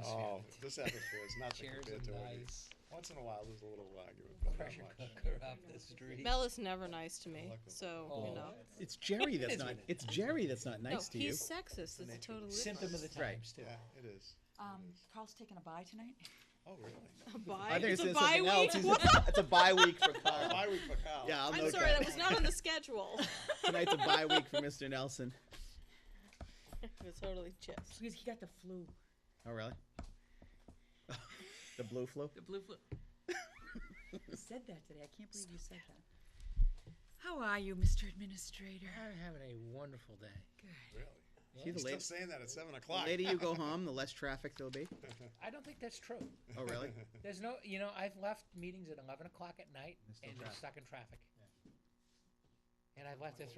atmosphere. Oh, this atmosphere is nothing Chairs compared are to it. nice. Once in a while, there's a little argument, but not Pressure much. cooker up the street. Mel is never nice to me, like them. so, Oh. you know. It's Jerry that's It's not. what it It's is. Jerry that's not No, nice to you. he's sexist. It's totally Symptom of the Right. times, too. Yeah, it is. Carl's taking a bye tonight? Oh, really? a bye. I think It's a said bye something else. week. It's a bye week for Carl. Bye week for Kyle. Yeah, I'll I'm note sorry, that was not on the schedule. Tonight's a bye week for Mr. Nelson. It was totally chips. Because he got the flu. Oh, really? The blue flu? The blue flu. You said that today. I can't believe you said that. How are you, Mr. Administrator? I'm having a wonderful day. Really? See, He's the still later, saying that at 7 the o'clock. later you go home, the less traffic there'll be. I don't think that's true. Oh, really? There's no, I've left meetings at 11 o'clock at night still and they're traffic. stuck in traffic. And I've left it.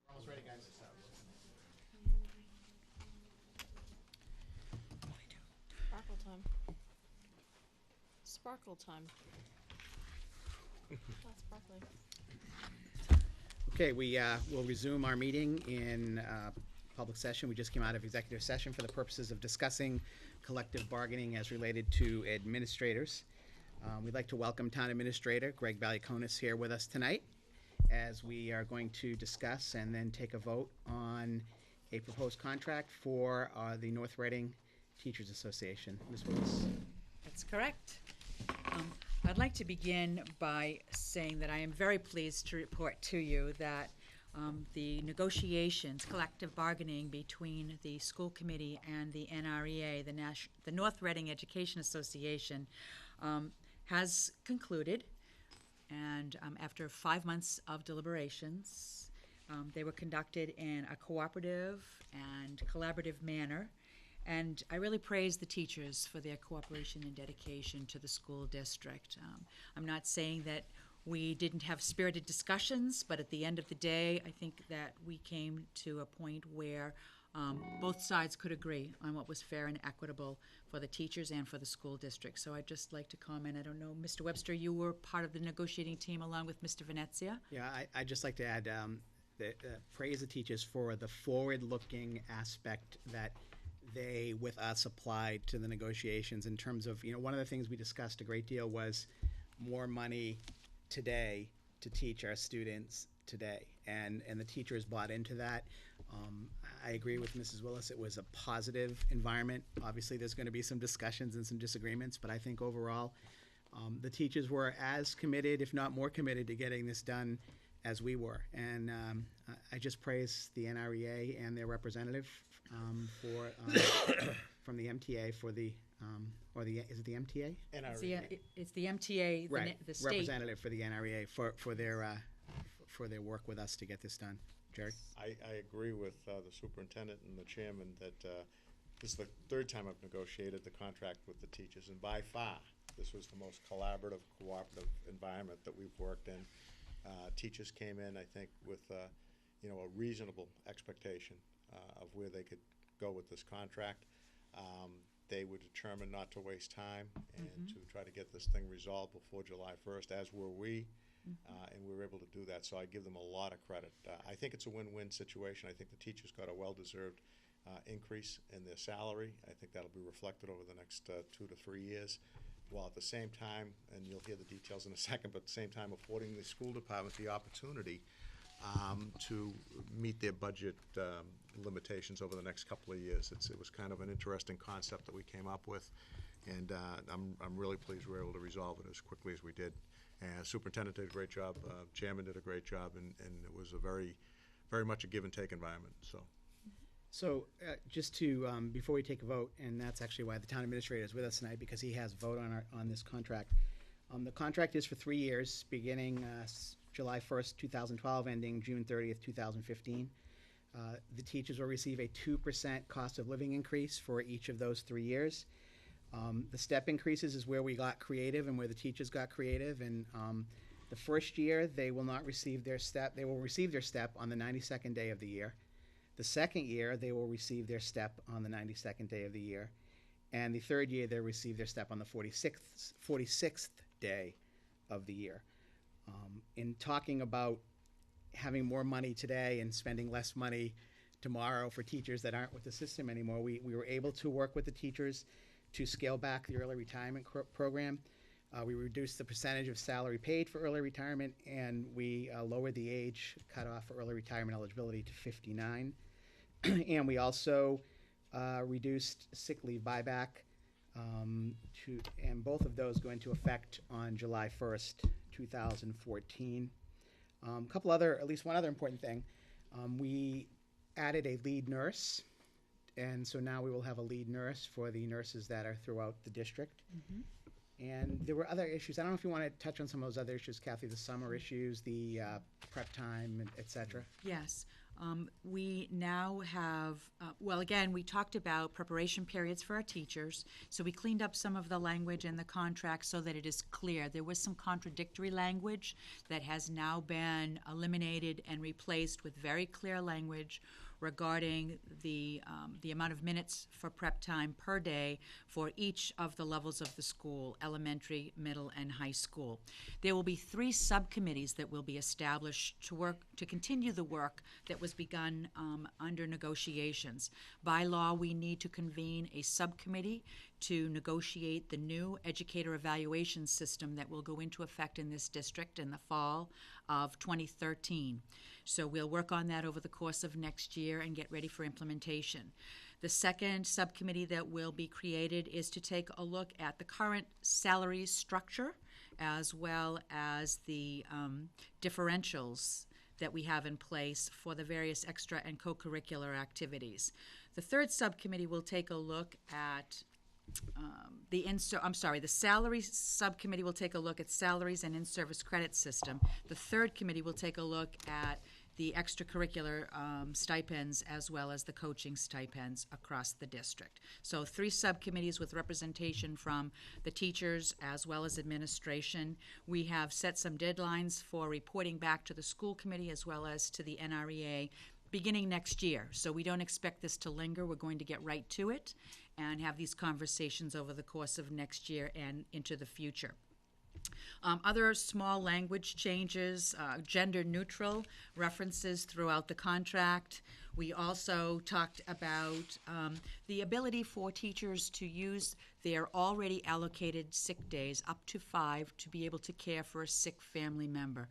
Almost ready, guys. Sparkle time. Sparkle time. Not sparkly. Okay, we will resume our meeting in public session. We just came out of executive session for the purposes of discussing collective bargaining as related to administrators. We'd like to welcome Town Administrator Greg Valiakonis here with us tonight, as we are going to discuss and then take a vote on a proposed contract for the North Reading Teachers Association. Ms. Willis. That's correct. I'd like to begin by saying that I am very pleased to report to you that the negotiations, collective bargaining between the school committee and the NREA, the North Reading Education Association, has concluded. And after 5 months of deliberations, they were conducted in a cooperative and collaborative manner. And I really praise the teachers for their cooperation and dedication to the school district. I'm not saying that we didn't have spirited discussions, but at the end of the day, I think that we came to a point where both sides could agree on what was fair and equitable for the teachers and for the school district. So I'd just like to comment. I don't know, Mr. Webster, you were part of the negotiating team along with Mr. Venezia. Yeah, I'd just like to add praise the teachers for the forward-looking aspect that they, with us, applied to the negotiations in terms of, one of the things we discussed a great deal was more money today to teach our students today. And the teachers bought into that. I agree with Mrs. Willis. It was a positive environment. Obviously, there's going to be some discussions and some disagreements, but I think overall, the teachers were as committed, if not more committed, to getting this done as we were. And I just praise the NREA and their representative from the MTA for the, is it the MTA? It's the MTA, Right, the state. representative for the NREA for their work with us to get this done. Jerry? I agree with the superintendent and the chairman that this is the third time I've negotiated the contract with the teachers, and by far, this was the most collaborative, cooperative environment that we've worked in. Teachers came in, I think, with a reasonable expectation of where they could go with this contract. They were determined not to waste time and to try to get this thing resolved before July 1st, as were we. And we were able to do that, so I give them a lot of credit. I think it's a win-win situation. I think the teachers got a well-deserved increase in their salary. I think that'll be reflected over the next 2 to 3 years, while at the same time, and you'll hear the details in a second, but at the same time affording the school department the opportunity to meet their budget limitations over the next couple of years. It was kind of an interesting concept that we came up with, and I'm really pleased we were able to resolve it as quickly as we did. And Superintendent did a great job, Chairman did a great job, and it was a very much a give and take environment. So just to, before we take a vote, and that's actually why the town administrator is with us tonight, because he has vote on this contract. The contract is for 3 years, beginning July 1st, 2012, ending June 30th, 2015. The teachers will receive a 2% cost of living increase for each of those 3 years. The step increases is where we got creative and where the teachers got creative. And the first year, they will not receive their step. They will receive their step on the 92nd day of the year. The second year, they will receive their step on the 92nd day of the year. And the third year, they'll receive their step on the 46th day of the year. In talking about having more money today and spending less money tomorrow for teachers that aren't with the system anymore, we were able to work with the teachers to scale back the early retirement program. We reduced the percentage of salary paid for early retirement, and we lowered the age cutoff for early retirement eligibility to 59. And we also reduced sick leave buyback, and both of those go into effect on July 1st, 2014. At least one other important thing, we added a lead nurse, and so now we will have a lead nurse for the nurses that are throughout the district. And there were other issues. I don't know if you want to touch on some of those other issues, Kathy, the summer issues, the prep time, et cetera. Yes. We now have, again, we talked about preparation periods for our teachers, so we cleaned up some of the language in the contract so that it is clear. There was some contradictory language that has now been eliminated and replaced with very clear language regarding the amount of minutes for prep time per day for each of the levels of the school, elementary, middle, and high school. There will be 3 subcommittees that will be established to continue the work that was begun under negotiations. By law, we need to convene a subcommittee to negotiate the new educator evaluation system that will go into effect in this district in the fall of 2013. So we'll work on that over the course of next year and get ready for implementation. The second subcommittee that will be created is to take a look at the current salary structure as well as the differentials that we have in place for the various extra and co-curricular activities. The third subcommittee will take a look at the salary subcommittee will take a look at salaries and in-service credit system. The third committee will take a look at the extracurricular stipends as well as the coaching stipends across the district. So 3 subcommittees with representation from the teachers as well as administration. We have set some deadlines for reporting back to the school committee as well as to the NREA beginning next year. So we don't expect this to linger. We're going to get right to it and have these conversations over the course of next year and into the future. Other small language changes, gender neutral references throughout the contract. We also talked about the ability for teachers to use their already allocated sick days, up to 5, to be able to care for a sick family member.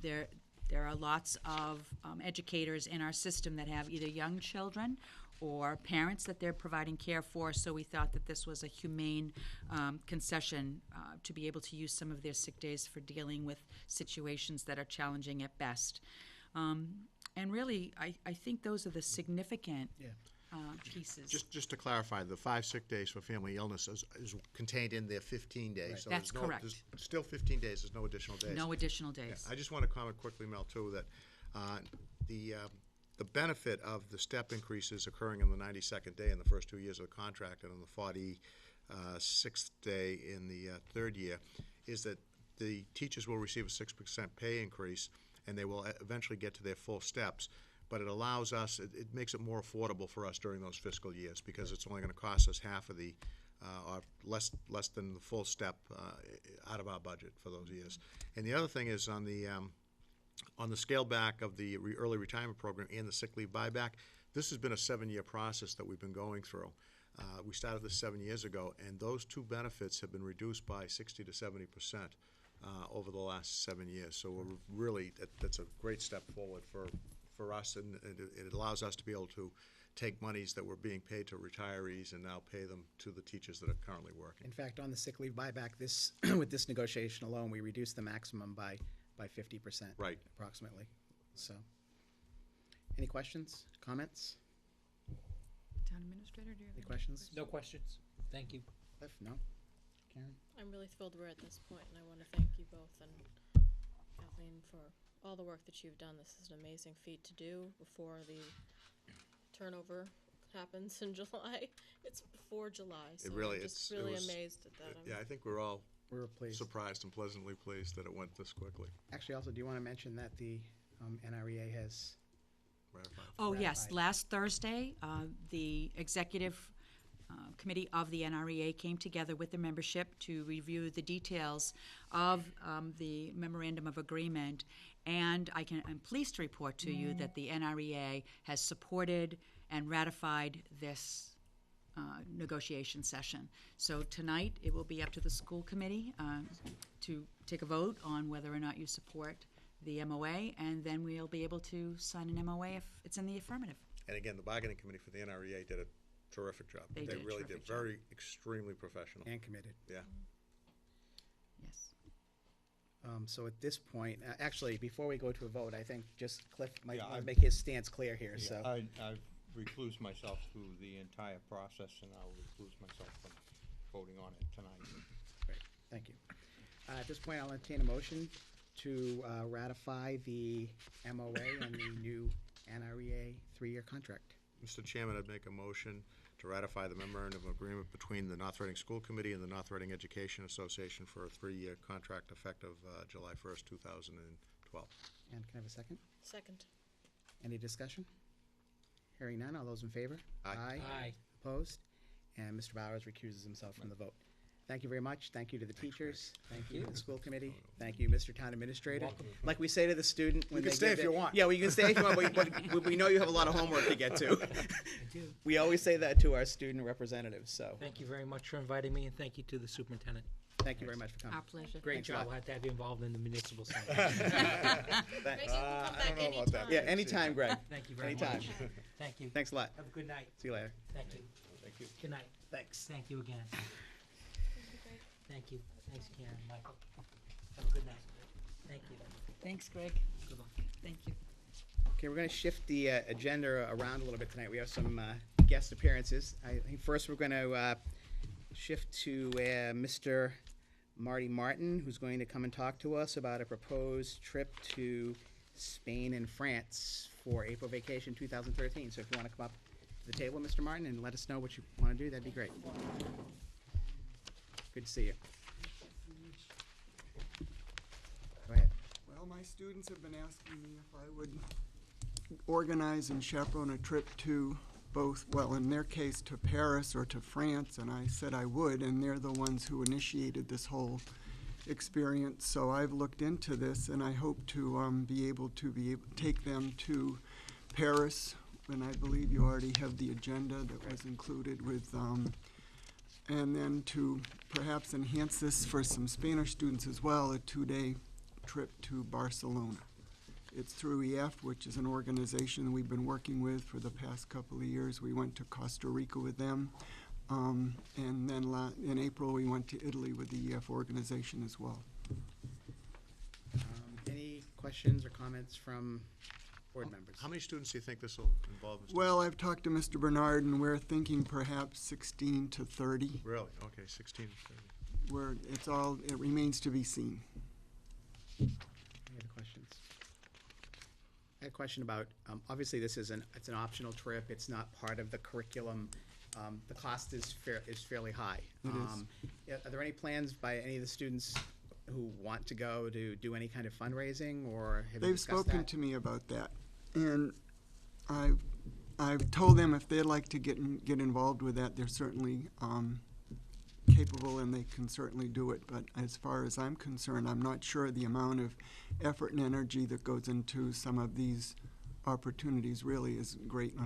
There are lots of educators in our system that have either young children or parents that they're providing care for, so we thought that this was a humane concession to be able to use some of their sick days for dealing with situations that are challenging at best. And really, I think those are the significant pieces. Just to clarify, the 5 sick days for family illness is contained in their 15 days. Right. So That's correct. There's still 15 days, there's no additional days. No additional days. I just want to comment quickly, Mel, too, that the benefit of the step increases occurring on the 92nd day in the first 2 years of the contract and on the 46th day in the third year is that the teachers will receive a 6% pay increase, and they will eventually get to their full steps. But it allows us, it makes it more affordable for us during those fiscal years, because it's only going to cost us half of the, or less than the full step out of our budget for those years. And the other thing is on the scale back of the early retirement program and the sick leave buyback, this has been a 7-year process that we've been going through. We started this 7 years ago, and those 2 benefits have been reduced by 60 to 70% over the last 7 years. So we're really, that's a great step forward for us, and it allows us to be able to take monies that were being paid to retirees and now pay them to the teachers that are currently working. In fact, on the sick leave buyback, this, with this negotiation alone, we reduced the maximum by 50%. Right. Approximately. So, any questions, comments? Town administrator, do you have Any questions? No questions. Thank you. Cliff, no? Karen? I'm really thrilled we're at this point, and I want to thank you both and Kathleen for all the work that you've done. This is an amazing feat to do before the turnover happens in July. It's before July, so really- I'm just it really was- amazed at that. Yeah, I think we're all We were pleased. surprised and pleasantly pleased that it went this quickly. Actually, also, do you want to mention that the NREA has, Ratified. Oh, yes, Ratified. last Thursday, the executive committee of the NREA came together with the membership to review the details of the memorandum of agreement, and I'm pleased to report to you that the NREA has supported and ratified this negotiation session. So tonight, it will be up to the school committee to take a vote on whether or not you support the MOA, and then we'll be able to sign an MOA if it's in the affirmative. And again, the bargaining committee for the NREA did a terrific job. They did a really terrific did. job. Very, extremely professional. and committed. Yeah. Yes. So at this point, actually, before we go to a vote, I think just Cliff might Yeah, want to I've- make his stance clear here, Yeah, so. I've reclused myself through the entire process, and I'll recluse myself from voting on it tonight. Great, thank you. At this point, I'll entertain a motion to ratify the MOA and the new NREA 3-year contract. Mr. Chairman, I'd make a motion to ratify the memorandum of agreement between the North Reading School Committee and the North Reading Education Association for a 3-year contract effective July 1st, 2012. And can I have a second? Second. Any discussion? Hearing none, all those in favor? Aye. Aye. Opposed? And Mr. Bowers recuses himself from the vote. Thank you very much. Thank you to the teachers. Thank you to the school committee. Thank you, Mr. Town Administrator. Welcome. Like we say to the student when You they can stay give if you their- want. Yeah, well, you can stay if you want, but we know you have a lot of homework to get to. I do. We always say that to our student representatives, so Thank you very much for inviting me, and thank you to the superintendent. thank you very much for Our coming. pleasure. Great Thanks a job. lot. We'll have to have you involved in the municipal side. Thanks. Maybe we'll come I back don't know about that. anytime. Yeah, anytime, Greg. Thank you very Anytime. much. Thank you. Thanks a lot. Have a good night. See you later. Thank you. Thank you. Good night. Thanks. Thank you again. Thank you. Thanks, Karen, Michael. Have a good night. Thank you. Thanks, Greg. Good luck. Thank you. Okay, we're going to shift the agenda around a little bit tonight. We have some guest appearances. I think first we're going to shift to Mr. Marty Martin, who's going to come and talk to us about a proposed trip to Spain and France for April vacation 2013. So if you want to come up to the table, Mr. Martin, and let us know what you want to do, that'd be great. Good to see you. Go ahead. Well, my students have been asking me if I would organize and chaperone a trip to both, well, in their case, to Paris or to France, and I said I would, and they're the ones who initiated this whole experience. So I've looked into this, and I hope to be able to take them to Paris, and I believe you already have the agenda that was included with, and then to perhaps enhance this for some Spanish students as well, a 2-day trip to Barcelona. It's through EF, which is an organization we've been working with for the past couple of years. We went to Costa Rica with them, and then in April we went to Italy with the EF organization as well. Any questions or comments from board members? How many students do you think this will involve, Mr.? Well, I've talked to Mr. Bernard, and we're thinking perhaps 16 to 30. Really? Okay, 16 to 30. It remains to be seen. Any other questions? I had a question about, obviously this is it's an optional trip, it's not part of the curriculum. The cost is fairly high. It is. Yeah, are there any plans by any of the students who want to go to do any kind of fundraising, or have you They've discussed spoken that? to me about that, and I've told them if they'd like to get involved with that, they're certainly capable and they can certainly do it. But as far as I'm concerned, I'm not sure the amount of effort and energy that goes into some of these opportunities really is great